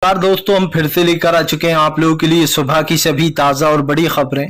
नमस्कार दोस्तों, हम फिर से लेकर आ चुके हैं आप लोगों के लिए सुबह की सभी ताज़ा और बड़ी खबरें।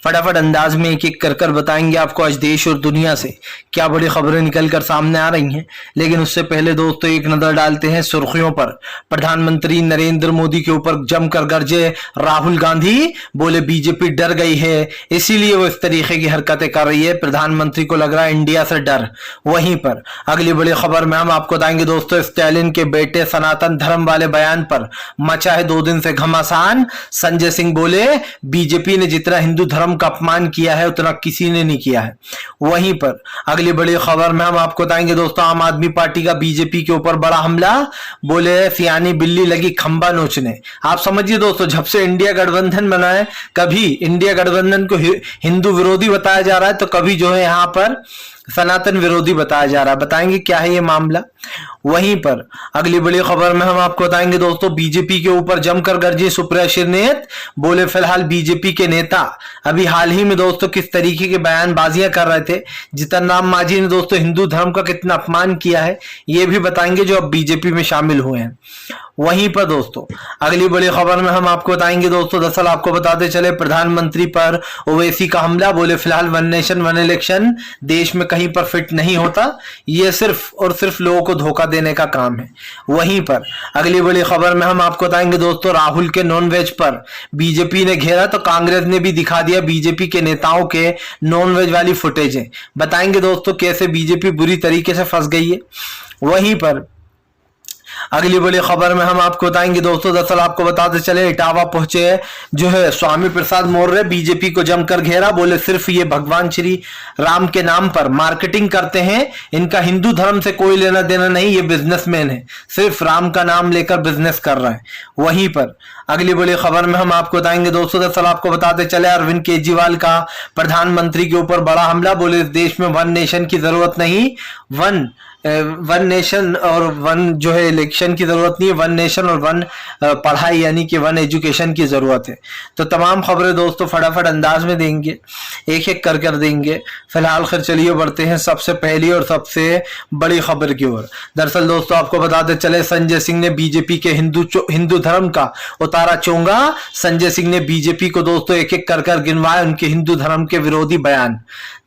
फटाफट अंदाज में एक एक कर कर बताएंगे आपको आज देश और दुनिया से क्या बड़ी खबरें निकल कर सामने आ रही हैं। लेकिन उससे पहले दोस्तों एक नजर डालते हैं सुर्खियों पर। प्रधानमंत्री नरेंद्र मोदी के ऊपर जमकर गरजे राहुल गांधी, बोले बीजेपी डर गई है इसीलिए वो इस तरीके की हरकतें कर रही है। प्रधानमंत्री को लग रहा है इंडिया से डर। वहीं पर अगली बड़ी खबर में हम आपको बताएंगे दोस्तों, स्टालिन के बेटे सनातन धर्म वाले बयान पर मचा है 2 दिन से घमासान। संजय सिंह बोले बीजेपी ने जितना हिंदू धर्म का अपमान किया है उतना किसी ने नहीं किया है। वहीं पर अगली बड़ी खबर में हम आपको बताएंगे दोस्तों, आम आदमी पार्टी का बीजेपी के ऊपर बड़ा हमला, बोले सियानी बिल्ली लगी खंबा नोचने। आप समझिए दोस्तों, जब से इंडिया गठबंधन बना है, कभी इंडिया गठबंधन को हिंदू विरोधी बताया जा रहा है तो कभी जो है यहां पर सनातन विरोधी बताया जा रहा है। बताएंगे क्या है ये मामला। वहीं पर अगली बड़ी खबर में हम आपको बताएंगे दोस्तों, बीजेपी के ऊपर जमकर गरजे सुप्रिया श्रीनेत, बोले फिलहाल बीजेपी के नेता अभी हाल ही में दोस्तों किस तरीके के बयानबाजियां कर रहे थे। जीतन राम मांझी ने दोस्तों हिंदू धर्म का कितना अपमान किया है ये भी बताएंगे, जो अब बीजेपी में शामिल हुए हैं। वहीं पर दोस्तों अगली बड़ी खबर में हम आपको बताएंगे दोस्तों, दरअसल आपको बताते चले प्रधानमंत्री पर ओवैसी का हमला, बोले फिलहाल वन नेशन वन इलेक्शन देश में कहीं पर फिट नहीं होता, ये सिर्फ और सिर्फ लोगों को धोखा देने का काम है। वहीं पर अगली बड़ी खबर में हम आपको बताएंगे दोस्तों, राहुल के नॉन वेज पर बीजेपी ने घेरा तो कांग्रेस ने भी दिखा दिया बीजेपी के नेताओं के नॉन वेज वाली फुटेजें। बताएंगे दोस्तों कैसे बीजेपी बुरी तरीके से फंस गई है। वहीं पर अगली बड़ी खबर में हम आपको बताएंगे दोस्तों, दरअसल आपको बताते चले इटावा पहुंचे जो है स्वामी प्रसाद मौर्य, बीजेपी को जमकर घेरा, बोले सिर्फ ये भगवान श्री राम के नाम पर मार्केटिंग करते हैं, इनका हिंदू धर्म से कोई लेना देना नहीं, ये बिजनेसमैन है, सिर्फ राम का नाम लेकर बिजनेस कर रहे हैं। वहीं पर अगली बड़ी खबर में हम आपको बताएंगे दोस्तों, दरअसल आपको बताते चले अरविंद केजरीवाल का प्रधानमंत्री के ऊपर बड़ा हमला, बोले इस देश में वन नेशन की जरूरत नहीं, वन नेशन और वन जो है इलेक्शन की जरूरत नहीं है, वन नेशन और वन पढ़ाई यानी कि वन एजुकेशन की जरूरत है। तो तमाम खबरें दोस्तों फटाफट अंदाज में देंगे, एक एक कर देंगे। फिलहाल खैर चलिए बढ़ते हैं सबसे पहली और सबसे बड़ी खबर की ओर। दरअसल दोस्तों आपको बताते चले, संजय सिंह ने बीजेपी के हिंदू धर्म का उतारा चोंगा। संजय सिंह ने बीजेपी को दोस्तों एक एक कर गिनवाए उनके हिंदू धर्म के विरोधी बयान।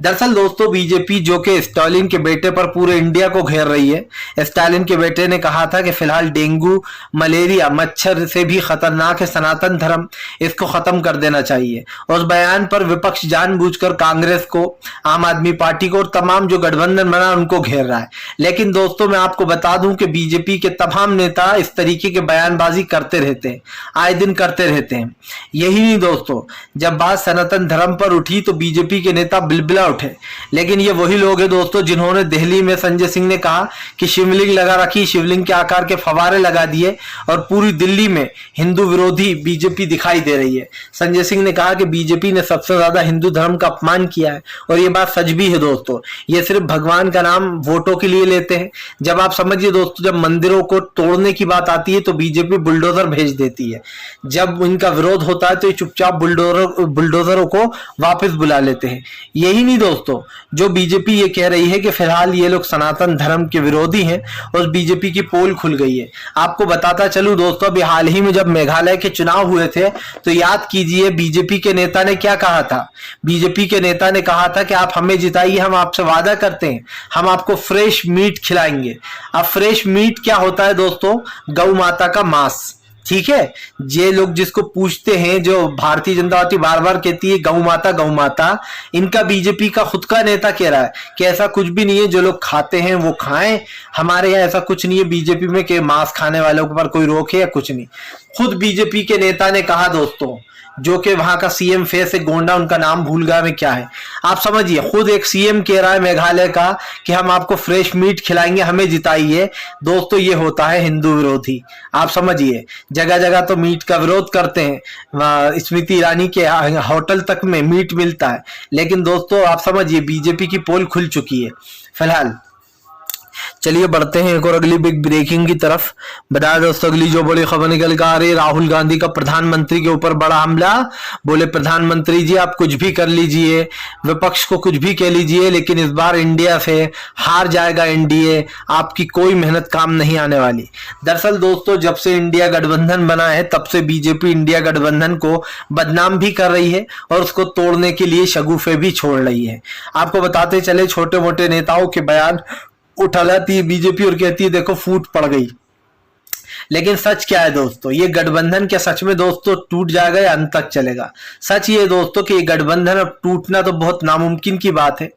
दरअसल दोस्तों बीजेपी जो कि स्टालिन के बेटे पर पूरे इंडिया को घेर रही है। स्टालिन के बेटे ने कहा था कि फिलहाल डेंगू मलेरिया मच्छर से भी खतरनाक है सनातन धर्म, इसको खत्म कर देना चाहिए। उस बयान पर विपक्ष जानबूझकर कांग्रेस को, आम आदमी पार्टी को और तमाम जो गठबंधन बना उनको घेर रहा है। लेकिन दोस्तों मैं आपको बता दूं कि बीजेपी के तमाम नेता इस तरीके के बयानबाजी करते रहते हैं, आए दिन करते रहते हैं। यही नहीं दोस्तों, जब बात सनातन धर्म पर उठी तो बीजेपी के नेता बिलबिला उठे। लेकिन ये वही लोग हैं दोस्तों जिन्होंने दिल्ली में संजय सिंह ने कहा कि शिवलिंग लगा रखी, शिवलिंग के आकार के फवारे लगा दिए और पूरी दिल्ली में हिंदू विरोधी बीजेपी दिखाई दे रही है। संजय सिंह ने कहा कि बीजेपी ने सबसे ज्यादा हिंदू धर्म का अपमान किया है और ये बात सच भी है दोस्तों। ये सिर्फ भगवान का नाम वोटों के लिए लेते हैं। जब आप समझिए दोस्तों, जब मंदिरों को तोड़ने की बात आती है तो बीजेपी बुलडोजर भेज देती है, जब इनका विरोध होता है तो ये चुपचाप बुलडोजरों को वापस बुला लेते हैं। यही नहीं दोस्तों, जो बीजेपी ये कह रही है कि फिलहाल ये लोग सनातन धर्म के विरोधी हैं, उस बीजेपी की पोल खुल गई है। आपको बताता चलूं दोस्तों, अभी हाल ही में जब मेघालय के चुनाव हुए थे तो याद कीजिए बीजेपी के नेता ने क्या कहा था। बीजेपी के नेता ने कहा था कि आप हमें जिताइए, हम आपसे वादा करते हैं हम आपको फ्रेश मीट खिलाएंगे। अब फ्रेश मीट क्या होता है दोस्तों? गौ माता का मांस। ठीक है, ये लोग जिसको पूछते हैं, जो भारतीय जनता पार्टी बार बार कहती है गौ माता, इनका बीजेपी का खुद का नेता कह रहा है कि ऐसा कुछ भी नहीं है, जो लोग खाते हैं वो खाएं, हमारे यहाँ ऐसा कुछ नहीं है बीजेपी में कि मांस खाने वालों पर कोई रोक है या कुछ नहीं। खुद बीजेपी के नेता ने कहा दोस्तों, जो कि वहां का सीएम फेस है गोंडा, उनका नाम भूल गया मैं क्या है, आप समझिए, खुद एक सीएम कह रहा है मेघालय का कि हम आपको फ्रेश मीट खिलाएंगे, हमें जिताइए। दोस्तों ये होता है हिंदू विरोधी। आप समझिए, जगह जगह तो मीट का विरोध करते हैं, स्मृति ईरानी के होटल तक में मीट मिलता है। लेकिन दोस्तों आप समझिए बीजेपी की पोल खुल चुकी है। फिलहाल चलिए बढ़ते हैं एक और अगली बिग ब्रेकिंग की तरफ। बता दें दोस्तों अगली जो बड़ी खबर निकल कर आ रही है, राहुल गांधी का प्रधानमंत्री के ऊपर बड़ा हमला। बोले प्रधानमंत्री जी आप कुछ भी कर लीजिए, विपक्ष को कुछ भी कह लीजिए, लेकिन इस बार इंडिया से हार जाएगा एनडीए, आपकी कोई मेहनत काम नहीं आने वाली। दरअसल दोस्तों जब से इंडिया गठबंधन बना है तब से बीजेपी इंडिया गठबंधन को बदनाम भी कर रही है और उसको तोड़ने के लिए शगुफे भी छोड़ रही है। आपको बताते चले छोटे मोटे नेताओं के बयान उठा लाती है बीजेपी और कहती है देखो फूट पड़ गई। लेकिन सच क्या है दोस्तों, ये गठबंधन क्या सच में दोस्तों टूट जाएगा या अंत तक चलेगा? सच ये दोस्तों कि ये गठबंधन अब टूटना तो बहुत नामुमकिन की बात है।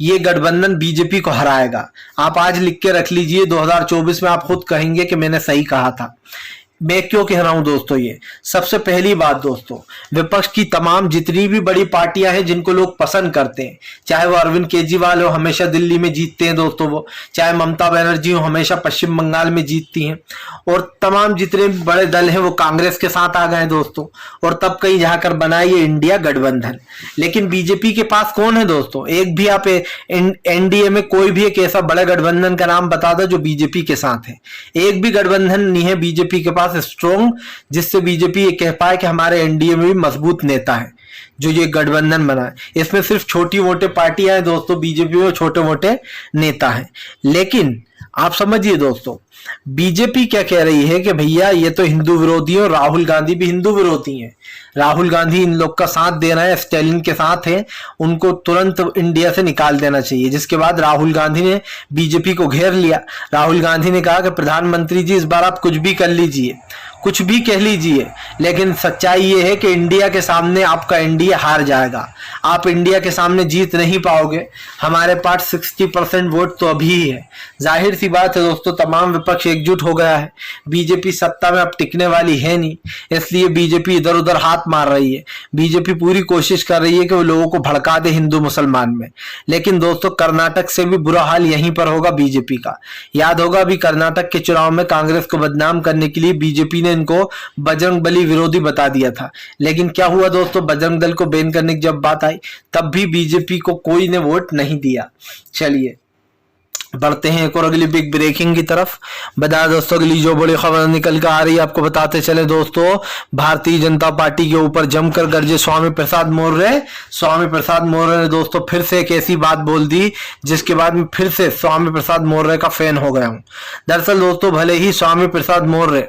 ये गठबंधन बीजेपी को हराएगा। आप आज लिख के रख लीजिए 2024 में आप खुद कहेंगे कि मैंने सही कहा था। मैं क्यों कह रहा हूं दोस्तों ये? सबसे पहली बात दोस्तों, विपक्ष की तमाम जितनी भी बड़ी पार्टियां हैं जिनको लोग पसंद करते हैं, चाहे वो अरविंद केजरीवाल हो हमेशा दिल्ली में जीतते हैं दोस्तों वो, चाहे ममता बनर्जी हो हमेशा पश्चिम बंगाल में जीतती हैं, और तमाम जितने भी बड़े दल हैं वो कांग्रेस के साथ आ गए हैं दोस्तों, और तब कहीं जाकर बना ये इंडिया गठबंधन। लेकिन बीजेपी के पास कौन है दोस्तों? एक भी आप एनडीए में कोई भी एक ऐसा बड़ा गठबंधन का नाम बता दो जो बीजेपी के साथ है। एक भी गठबंधन नहीं है बीजेपी के पास स्ट्रॉन्ग जिससे बीजेपी ये कह पाए कि हमारे एनडीए में भी मजबूत नेता है। जो ये गठबंधन बना है इसमें सिर्फ छोटी मोटे पार्टियां हैं दोस्तों, बीजेपी में छोटे मोटे नेता हैं। लेकिन आप समझिए दोस्तों बीजेपी क्या कह रही है कि भैया ये तो हिंदू विरोधी है और राहुल गांधी भी हिंदू विरोधी हैं। राहुल गांधी इन लोग का साथ दे रहा है, स्टालिन के साथ है, उनको तुरंत इंडिया से निकाल देना चाहिए। जिसके बाद राहुल गांधी ने बीजेपी को घेर लिया। राहुल गांधी ने कहा कि प्रधानमंत्री जी इस बार आप कुछ भी कर लीजिए, कुछ भी कह लीजिए, लेकिन सच्चाई ये है कि इंडिया के सामने आपका इंडिया हार जाएगा। आप इंडिया के सामने जीत नहीं पाओगे। हमारे पास 60% वोट तो अभी ही है। जाहिर सी बात है दोस्तों तमाम विपक्ष एकजुट हो गया है। बीजेपी सत्ता में अब टिकने वाली है नहीं, इसलिए बीजेपी इधर उधर हाथ मार रही है। बीजेपी पूरी कोशिश कर रही है कि वो लोगों को भड़का दे हिंदू मुसलमान में। लेकिन दोस्तों कर्नाटक से भी बुरा हाल यहीं पर होगा बीजेपी का। याद होगा अभी कर्नाटक के चुनाव में कांग्रेस को बदनाम करने के लिए बीजेपी ने इनको बजरंग बली विरोधी बता दिया था। लेकिन क्या हुआ दोस्तों, बजरंग दल को बैन करने की जब बात आई तब भी बीजेपी को कोई ने वोट नहीं दिया। चलिए बढ़ते हैं एक और अगली बिग ब्रेकिंग की तरफ। बता दोस्तों अगली जो बड़ी खबर निकल कर आ रही है आपको बताते चले दोस्तों, भारतीय जनता पार्टी के ऊपर जमकर गरजे स्वामी प्रसाद मौर्य। स्वामी प्रसाद मौर्य ने दोस्तों फिर से एक ऐसी बात बोल दी जिसके बाद मैं फिर से स्वामी प्रसाद मौर्य का फैन हो गया हूं। दरअसल दोस्तों भले ही स्वामी प्रसाद मौर्य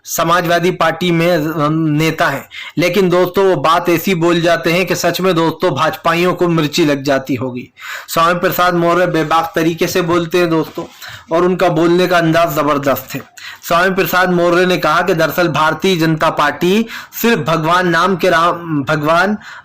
समाजवादी पार्टी में नेता है, लेकिन दोस्तों वो बात ऐसी बोल जाते हैं कि सच में दोस्तों भाजपाइयों को मिर्ची लग जाती होगी। स्वामी प्रसाद मौर्य बेबाक तरीके से बोलते हैं दोस्तों और उनका बोलने का अंदाज जबरदस्त है। स्वामी प्रसाद मौर्य ने कहा कि दरअसल भारतीय जनता पार्टी सिर्फ भगवान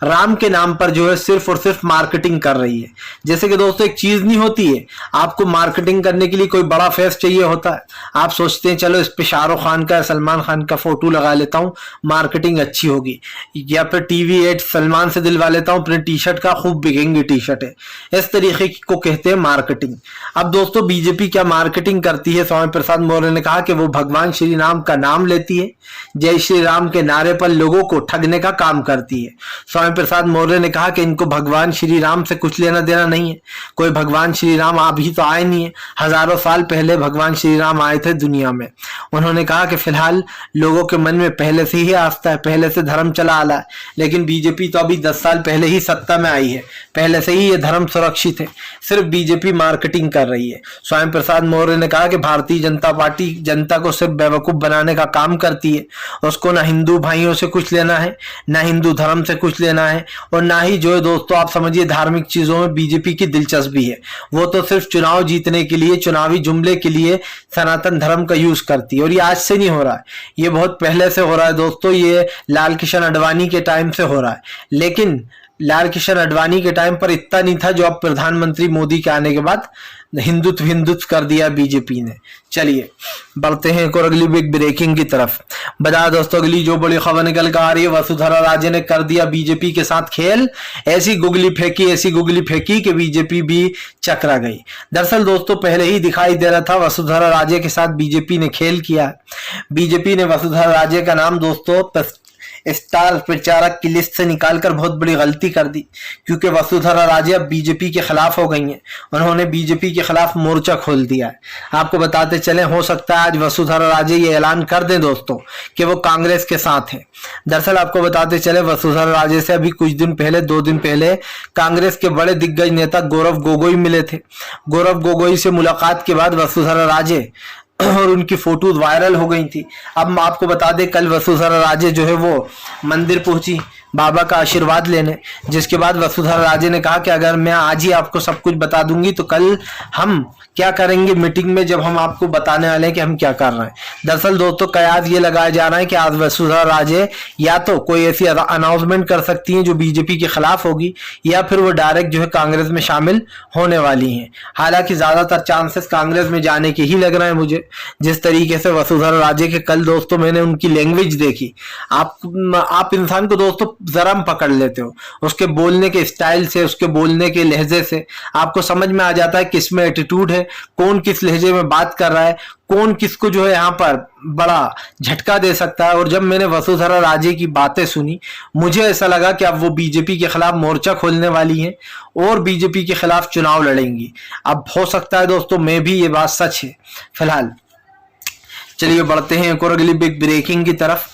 राम के नाम पर जो है सिर्फ और सिर्फ मार्केटिंग कर रही है। जैसे कि दोस्तों एक चीज नहीं होती है, आपको मार्केटिंग करने के लिए कोई बड़ा फेस चाहिए होता है। आप सोचते हैं चलो इस पे शाहरुख खान का सलमान खान का फोटो लगा लेता हूं, मार्केटिंग अच्छी होगी, या फिर टीवी एड सलमान से दिलवा लेता हूं अपने टी शर्ट का, खूब बिकेंगी टी शर्ट है। इस तरीके को कहते हैं मार्केटिंग। अब दोस्तों बीजेपी क्या मार्केटिंग करती है? स्वामी प्रसाद मौर्य ने कहा कि वो भगवान श्री राम का नाम लेती है, जय श्री राम के नारे पर लोगों को ठगने का काम करती है। स्वामी प्रसाद मौर्य ने कहा कि इनको भगवान श्री राम से कुछ लेना देना नहीं है। कोई भगवान श्री राम अभी तो आए नहीं है, हजारों साल पहले भगवान श्री राम आए थे दुनिया में। उन्होंने कहा कि फिलहाल लोगों के मन में पहले से ही आस्था है, पहले से धर्म चला आ रहा है, लेकिन बीजेपी तो अभी 10 साल पहले ही सत्ता में आई है, पहले से ही ये धर्म सुरक्षित है। सिर्फ बीजेपी मार्केटिंग कर रही है। स्वामी प्रसाद मौर्य ने कहा कि भारतीय जनता पार्टी जनता को सिर्फ बेवकूफ बनाने का काम करती है। उसको ना हिंदू भाइयों से कुछ लेना है, ना हिंदू धर्म से कुछ लेना है, और ना ही जो है दोस्तों आप समझिए धार्मिक चीजों में बीजेपी की दिलचस्पी है। वो तो सिर्फ चुनाव जीतने के लिए, चुनावी जुमले के लिए सनातन धर्म का यूज करती है। और ये आज से नहीं हो रहा है, ये बहुत पहले से हो रहा है दोस्तों। ये लाल कृष्ण आडवाणी के टाइम से हो रहा है, लेकिन लाल कृष्ण आडवाणी के टाइम पर इतना नहीं था जो अब प्रधानमंत्री मोदी के आने के बाद हिंदुत्व कर दिया बीजेपी ने। चलिए बढ़ते हैं एक और अगली बिग ब्रेकिंग की तरफ। बता दोस्तों अगली जो बड़ी खबर निकल कर आ रही है, वसुंधरा राजे ने कर दिया बीजेपी के साथ खेल। ऐसी गुगली फेंकी कि बीजेपी भी चकरा गई। दरअसल दोस्तों पहले ही दिखाई दे रहा था वसुंधरा राजे के साथ बीजेपी ने खेल किया। बीजेपी ने वसुंधरा राजे का नाम दोस्तों स्टार प्रचारक की लिस्ट से निकालकर बहुत बड़ी गलती कर दी, क्योंकि वसुंधरा राजे अब बीजेपी के खिलाफ हो गई हैं। उन्होंने बीजेपी के खिलाफ मोर्चा खोल दिया है। आपको बताते चले, हो सकता है आज वसुंधरा राजे ये ऐलान कर दें दोस्तों कि वो कांग्रेस के साथ हैं। दरअसल आपको बताते चले, वसुंधरा राजे से अभी कुछ दिन पहले, 2 दिन पहले, कांग्रेस के बड़े दिग्गज नेता गौरव गोगोई मिले थे। गौरव गोगोई से मुलाकात के बाद वसुंधरा राजे और उनकी फोटोज वायरल हो गई थी। अब आपको बता दें, कल वसुंधरा राजे जो है वो मंदिर पहुंची बाबा का आशीर्वाद लेने, जिसके बाद वसुंधरा राजे ने कहा कि अगर मैं आज ही आपको सब कुछ बता दूंगी तो कल हम क्या करेंगे मीटिंग में, जब हम आपको बताने वाले हैं कि हम क्या कर रहे हैं। दरअसल दोस्तों कयास ये लगाया जा रहा है कि आज वसुंधरा राजे या तो कोई ऐसी अनाउंसमेंट कर सकती हैं जो बीजेपी के खिलाफ होगी, या फिर वो डायरेक्ट जो है कांग्रेस में शामिल होने वाली हैं। हालांकि ज्यादातर चांसेस कांग्रेस में जाने के ही लग रहे हैं मुझे। जिस तरीके से वसुंधरा राजे के कल दोस्तों मैंने उनकी लैंग्वेज देखी, आप इंसान को दोस्तों जरा पकड़ लेते हो, उसके बोलने के स्टाइल से, उसके बोलने के लहजे से आपको समझ में आ जाता है किस में एटीट्यूड है, कौन किस लहजे में बात कर रहा है, कौन किसको जो है यहाँ पर बड़ा झटका दे सकता है। और जब मैंने वसुंधरा राजे की बातें सुनी, मुझे ऐसा लगा कि अब वो बीजेपी के खिलाफ मोर्चा खोलने वाली हैं और बीजेपी के खिलाफ चुनाव लड़ेंगी। अब हो सकता है दोस्तों मैं भी ये बात सच है। फिलहाल चलिए बढ़ते हैं एक और अगली बिग ब्रेकिंग की तरफ।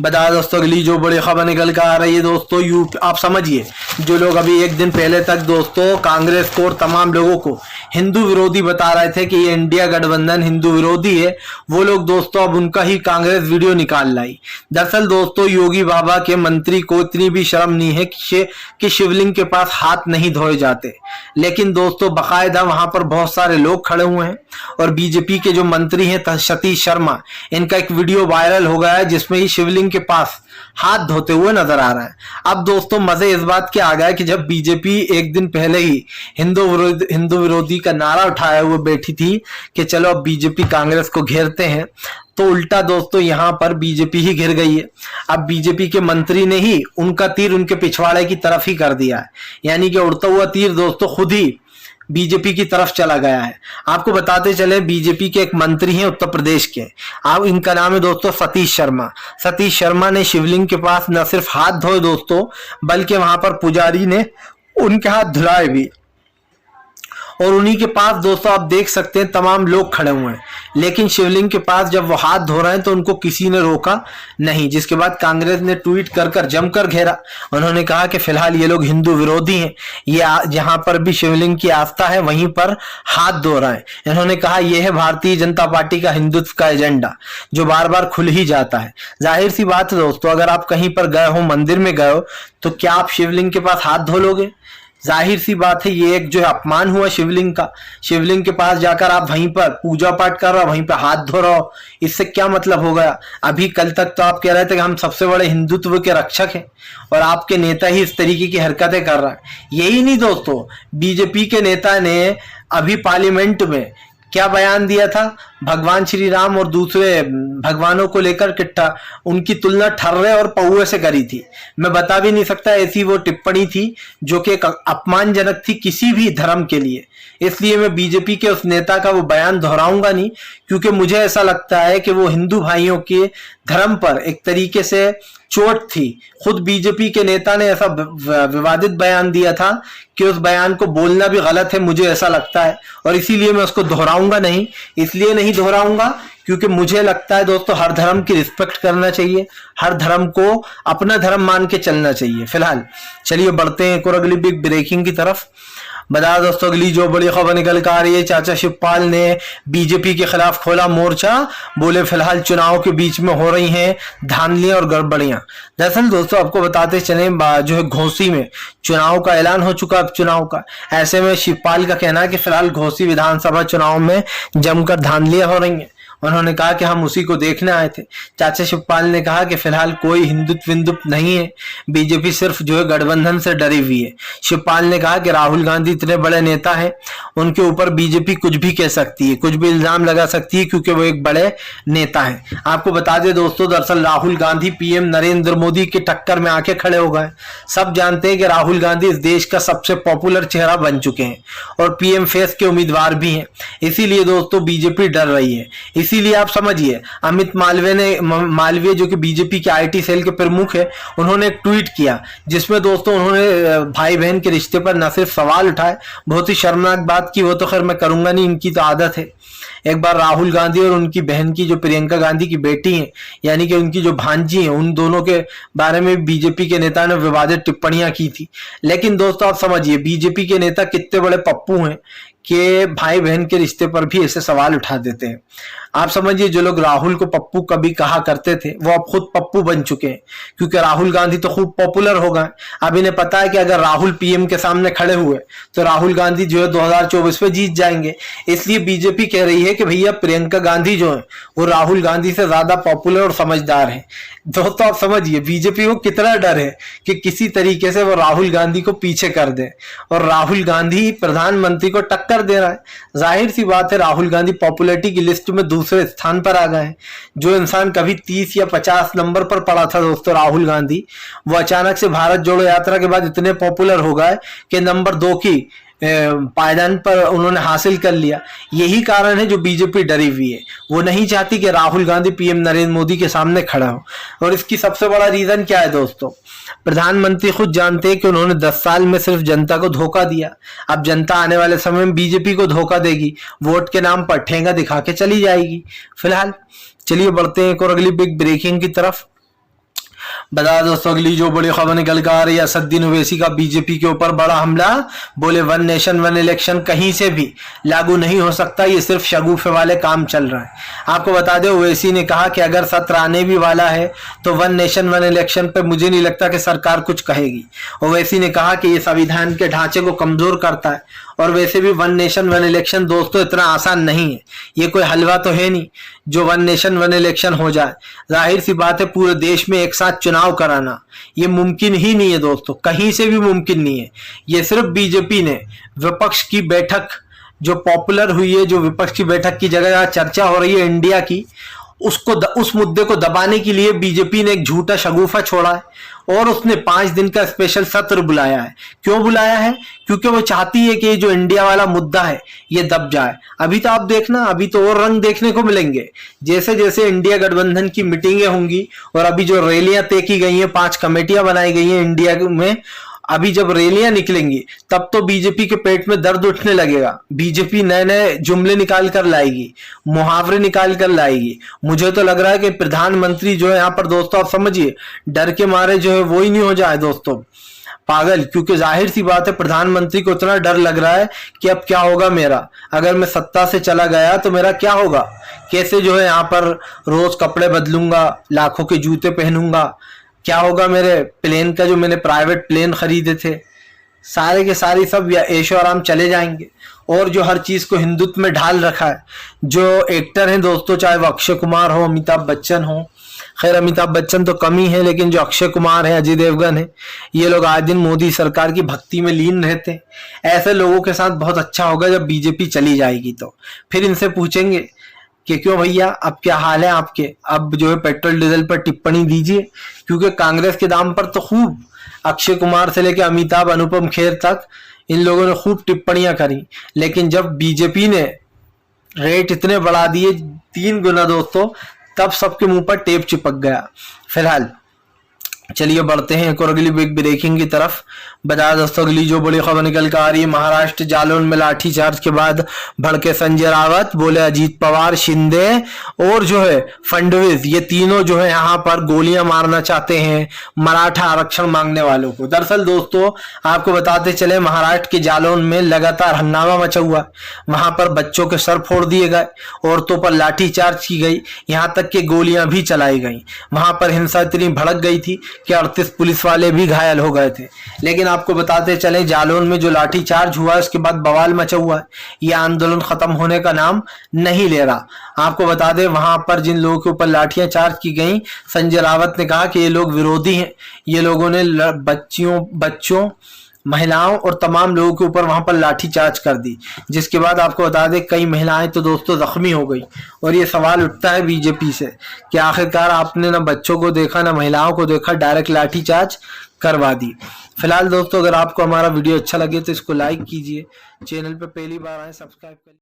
बता दोस्तों अगली जो बड़ी खबर निकल कर आ रही है दोस्तों, आप समझिए, जो लोग अभी 1 दिन पहले तक दोस्तों कांग्रेस को और तमाम लोगों को हिंदू विरोधी बता रहे थे कि ये इंडिया गठबंधन हिंदू विरोधी है, वो लोग दोस्तों अब उनका ही कांग्रेस वीडियो निकाल लाई। दरअसल दोस्तों योगी बाबा के मंत्री को इतनी भी शर्म नहीं है कि शिवलिंग के पास हाथ नहीं धोए जाते, लेकिन दोस्तों बाकायदा वहां पर बहुत सारे लोग खड़े हुए हैं और बीजेपी के जो मंत्री हैं सतीश शर्मा, इनका एक वीडियो वायरल हो गया है जिसमें ही शिवलिंग के पास हाथ धोते हुए नजर आ रहा है। अब दोस्तों मजे इस बात के आ गए कि जब बीजेपी 1 दिन पहले ही हिंदू विरोधी का नारा उठाए हुए बैठी थी कि चलो अब बीजेपी कांग्रेस को घेरते हैं, तो उल्टा दोस्तों यहां पर बीजेपी ही घिर गई है। अब बीजेपी के मंत्री ने ही उनका तीर उनके पिछवाड़े की तरफ ही कर दिया है, यानी कि उड़ता हुआ तीर दोस्तों खुद ही बीजेपी की तरफ चला गया है। आपको बताते चले, बीजेपी के एक मंत्री हैं उत्तर प्रदेश के, आप इनका नाम है दोस्तों सतीश शर्मा। सतीश शर्मा ने शिवलिंग के पास न सिर्फ हाथ धोए दोस्तों, बल्कि वहां पर पुजारी ने उनके हाथ धुलाए भी, और उन्हीं के पास दोस्तों आप देख सकते हैं तमाम लोग खड़े हुए हैं, लेकिन शिवलिंग के पास जब वो हाथ धो रहे हैं तो उनको किसी ने रोका नहीं। जिसके बाद कांग्रेस ने ट्वीट कर जमकर घेरा। उन्होंने कहा कि फिलहाल ये लोग हिंदू विरोधी हैं, ये जहां पर भी शिवलिंग की आस्था है वहीं पर हाथ धो रहे हैं। इन्होंने कहा यह है भारतीय जनता पार्टी का हिंदुत्व का एजेंडा, जो बार बार खुल ही जाता है। जाहिर सी बात है दोस्तों, अगर आप कहीं पर गए हो, मंदिर में गए हो, तो क्या आप शिवलिंग के पास हाथ धो लोगे? जाहिर सी बात है, ये एक जो है अपमान हुआ शिवलिंग का। शिवलिंग के पास जाकर आप वहीं पर पूजा पाठ कर रहे हो, वहीं पर हाथ धो रहे हो, इससे क्या मतलब हो गया? अभी कल तक तो आप कह रहे थे कि हम सबसे बड़े हिंदुत्व के रक्षक हैं, और आपके नेता ही इस तरीके की हरकतें कर रहा है। यही नहीं दोस्तों, बीजेपी के नेता ने अभी पार्लियामेंट में क्या बयान दिया था, भगवान श्री राम और दूसरे भगवानों को लेकर किट्ठा उनकी तुलना ठर्रे और पौए से करी थी। मैं बता भी नहीं सकता, ऐसी वो टिप्पणी थी जो कि अपमानजनक थी किसी भी धर्म के लिए। इसलिए मैं बीजेपी के उस नेता का वो बयान दोहराऊंगा नहीं, क्योंकि मुझे ऐसा लगता है कि वो हिंदू भाइयों के धर्म पर एक तरीके से चोट थी। खुद बीजेपी के नेता ने ऐसा विवादित बयान दिया था कि उस बयान को बोलना भी गलत है, मुझे ऐसा लगता है, और इसीलिए मैं उसको दोहराऊंगा नहीं। इसलिए नहीं दोहराऊंगा क्योंकि मुझे लगता है दोस्तों हर धर्म की रिस्पेक्ट करना चाहिए, हर धर्म को अपना धर्म मान के चलना चाहिए। फिलहाल चलिए बढ़ते हैं एक और अगली बिग ब्रेकिंग की तरफ। बता दोस्तों अगली जो बड़ी खबर निकल कर आ रही है, चाचा शिवपाल ने बीजेपी के खिलाफ खोला मोर्चा, बोले फिलहाल चुनाव के बीच में हो रही हैं धांधलियां और गड़बड़ियां। दरअसल दोस्तों आपको बताते चले, जो है घोसी में चुनाव का ऐलान हो चुका अब चुनाव का। ऐसे में शिवपाल का कहना है कि फिलहाल घोसी विधानसभा चुनाव में जमकर धांधलियां हो रही हैं। उन्होंने कहा कि हम उसी को देखने आए थे। चाचा शिवपाल ने कहा कि फिलहाल कोई हिंदुत्व विंदुत्व नहीं है, बीजेपी सिर्फ जो है गठबंधन से डरी हुई है। शिवपाल ने कहा कि राहुल गांधी इतने बड़े नेता हैं, उनके ऊपर बीजेपी कुछ भी कह सकती है, कुछ भी इल्जाम लगा सकती है, क्योंकि वो एक बड़े नेता हैं। आपको बता दें दोस्तों, दरअसल राहुल गांधी पीएम नरेंद्र मोदी के टक्कर में आके खड़े हो गए। सब जानते हैं कि राहुल गांधी इस देश का सबसे पॉपुलर चेहरा बन चुके हैं और पीएम फेस के उम्मीदवार भी हैं। इसीलिए दोस्तों बीजेपी डर रही है। इसीलिए आप समझिए अमित मालवीय जो कि बीजेपी के आईटी सेल के प्रमुख है, उन्होंने एक ट्वीट किया जिसमें दोस्तों उन्होंने भाई बहन के रिश्ते पर न सिर्फ सवाल उठाए, बहुत ही शर्मनाक बात की, वो तो खैर मैं करूंगा नहीं, इनकी तो आदत है। एक बार राहुल गांधी और उनकी बहन की जो प्रियंका गांधी की बेटी है, यानी कि उनकी जो भांजी है, उन दोनों के बारे में बीजेपी के नेता ने विवादित टिप्पणियां की थी। लेकिन दोस्तों आप समझिए बीजेपी के नेता कितने बड़े पप्पू हैं कि भाई बहन के रिश्ते पर भी ऐसे सवाल उठा देते हैं। आप समझिए जो लोग राहुल को पप्पू कभी कहा करते थे वो अब खुद पप्पू बन चुके हैं, क्योंकि राहुल गांधी तो खूब पॉपुलर हो गए। अब इन्हें पता है कि अगर राहुल पीएम के सामने खड़े हुए तो राहुल गांधी जो है 2024 में जीत जाएंगे। इसलिए बीजेपी कह रही है कि भैया प्रियंका गांधी जो है वो राहुल गांधी से ज्यादा पॉपुलर और समझदार है। दोस्तों आप समझिए बीजेपी को कितना डर है कि किसी तरीके से वो राहुल गांधी को पीछे कर दे, और राहुल गांधी प्रधानमंत्री को टक्कर दे रहा है। जाहिर सी बात है राहुल गांधी पॉपुलैरिटी की लिस्ट में दूसरे स्थान पर आ गए हैं। जो इंसान कभी 30 या 50 नंबर पर पड़ा था दोस्तों राहुल गांधी, वो अचानक से भारत जोड़ो यात्रा के बाद इतने पॉपुलर हो गए कि नंबर 2 की पायदान पर उन्होंने हासिल कर लिया। यही कारण है जो बीजेपी डरी हुई है, वो नहीं चाहती कि राहुल गांधी पीएम नरेंद्र मोदी के सामने खड़ा हो। और इसकी सबसे बड़ा रीजन क्या है दोस्तों, प्रधानमंत्री खुद जानते हैं कि उन्होंने 10 साल में सिर्फ जनता को धोखा दिया। अब जनता आने वाले समय में बीजेपी को धोखा देगी, वोट के नाम पर ठेंगा दिखा के चली जाएगी। फिलहाल चलिए बढ़ते हैं एक और अगली बिग ब्रेकिंग की तरफ। बता दोस्तों अगली जो बड़ी खबर निकल कर आ रही है, असदुद्दीन ओवैसी का बीजेपी के ऊपर बड़ा हमला। बोले वन नेशन वन इलेक्शन कहीं से भी लागू नहीं हो सकता, ये सिर्फ शगुफे वाले काम चल रहा है। आपको बता दें ओवैसी ने कहा कि अगर सत्र आने भी वाला है तो वन नेशन वन इलेक्शन पे मुझे नहीं लगता कि सरकार कुछ कहेगी। ओवैसी ने कहा कि ये संविधान के ढांचे को कमजोर करता है, और वैसे भी वन नेशन वन इलेक्शन दोस्तों इतना आसान नहीं है, ये कोई हलवा तो है नहीं जो वन नेशन वन इलेक्शन हो जाए। जाहिर सी बात है पूरे देश में एक साथ चुनाव कराना ये मुमकिन ही नहीं है दोस्तों, कहीं से भी मुमकिन नहीं है। ये सिर्फ बीजेपी ने विपक्ष की बैठक जो पॉपुलर हुई है, जो विपक्ष की बैठक की जगह चर्चा हो रही है इंडिया की, उस मुद्दे को दबाने के लिए बीजेपी ने एक झूठा शगुफा छोड़ा है, और उसने 5 दिन का स्पेशल सत्र बुलाया है। क्यों बुलाया है? क्योंकि वो चाहती है कि जो इंडिया वाला मुद्दा है ये दब जाए। अभी तो आप देखना, अभी तो और रंग देखने को मिलेंगे जैसे जैसे इंडिया गठबंधन की मीटिंगें होंगी, और अभी जो रैलियां तय की गई हैं, 5 कमेटियां बनाई गई हैं इंडिया में, अभी जब रैलियां निकलेंगी तब तो बीजेपी के पेट में दर्द उठने लगेगा। बीजेपी नए नए जुमले निकाल कर लाएगी, मुहावरे निकाल कर लाएगी। मुझे तो लग रहा है कि प्रधानमंत्री जो है यहाँ पर दोस्तों आप समझिए डर के मारे जो है वो ही नहीं हो जाए दोस्तों पागल, क्योंकि जाहिर सी बात है प्रधानमंत्री को इतना डर लग रहा है कि अब क्या होगा मेरा, अगर मैं सत्ता से चला गया तो मेरा क्या होगा, कैसे जो है यहाँ पर रोज कपड़े बदलूंगा, लाखों के जूते पहनूंगा, क्या होगा मेरे प्लेन का, जो मैंने प्राइवेट प्लेन खरीदे थे सारे के सारे सब ऐशो आराम चले जाएंगे। और जो हर चीज को हिंदुत्व में ढाल रखा है, जो एक्टर हैं दोस्तों, चाहे वो अक्षय कुमार हो, अमिताभ बच्चन हो, खैर अमिताभ बच्चन तो कम ही है, लेकिन जो अक्षय कुमार है, अजय देवगन है, ये लोग आए दिन मोदी सरकार की भक्ति में लीन रहते हैं। ऐसे लोगों के साथ बहुत अच्छा होगा जब बीजेपी चली जाएगी तो फिर इनसे पूछेंगे कि क्यों भैया अब क्या हाल है आपके, अब जो है पेट्रोल डीजल पर टिप्पणी दीजिए, क्योंकि कांग्रेस के दाम पर तो खूब अक्षय कुमार से लेकर अमिताभ अनुपम खेर तक इन लोगों ने खूब टिप्पणियां करी, लेकिन जब बीजेपी ने रेट इतने बढ़ा दिए 3 गुना दोस्तों, तब सबके मुंह पर टेप चिपक गया। फिलहाल चलिए बढ़ते हैं एक और अगली बिग ब्रेकिंग की तरफ। बता दोस्तों अगली जो बड़ी खबर निकल कर आ रही है, महाराष्ट्र जालौन में लाठीचार्ज के बाद भड़के संजय रावत। बोले अजीत पवार, शिंदे और जो है फडणवीस, ये तीनों जो है यहाँ पर गोलियां मारना चाहते हैं मराठा आरक्षण मांगने वालों को। दरअसल दोस्तों आपको बताते चले महाराष्ट्र के जालौन में लगातार हंगामा मचा हुआ, वहां पर बच्चों के सर फोड़ दिए गए, औरतों पर लाठीचार्ज की गई, यहाँ तक कि गोलियां भी चलाई गई। वहां पर हिंसा इतनी भड़क गई थी कि 38 पुलिस वाले भी घायल हो गए थे। लेकिन आपको बताते चले जालौन में जो लाठीचार्ज हुआ उसके बाद बवाल मचा हुआ है, यह आंदोलन खत्म होने का नाम नहीं ले रहा। आपको बता दें वहां पर जिन लोगों के ऊपर लाठियां चार्ज की गई, संजय रावत ने कहा कि ये लोग विरोधी हैं, ये लोगों ने बच्चों महिलाओं और तमाम लोगों के ऊपर वहां पर लाठी चार्ज कर दी, जिसके बाद आपको बता दें कई महिलाएं तो दोस्तों जख्मी हो गई। और ये सवाल उठता है बीजेपी से कि आखिरकार आपने ना बच्चों को देखा ना महिलाओं को देखा, डायरेक्ट लाठी चार्ज करवा दी। फिलहाल दोस्तों अगर आपको हमारा वीडियो अच्छा लगे तो इसको लाइक कीजिए, चैनल पर पहली बार आए सब्सक्राइब करिए।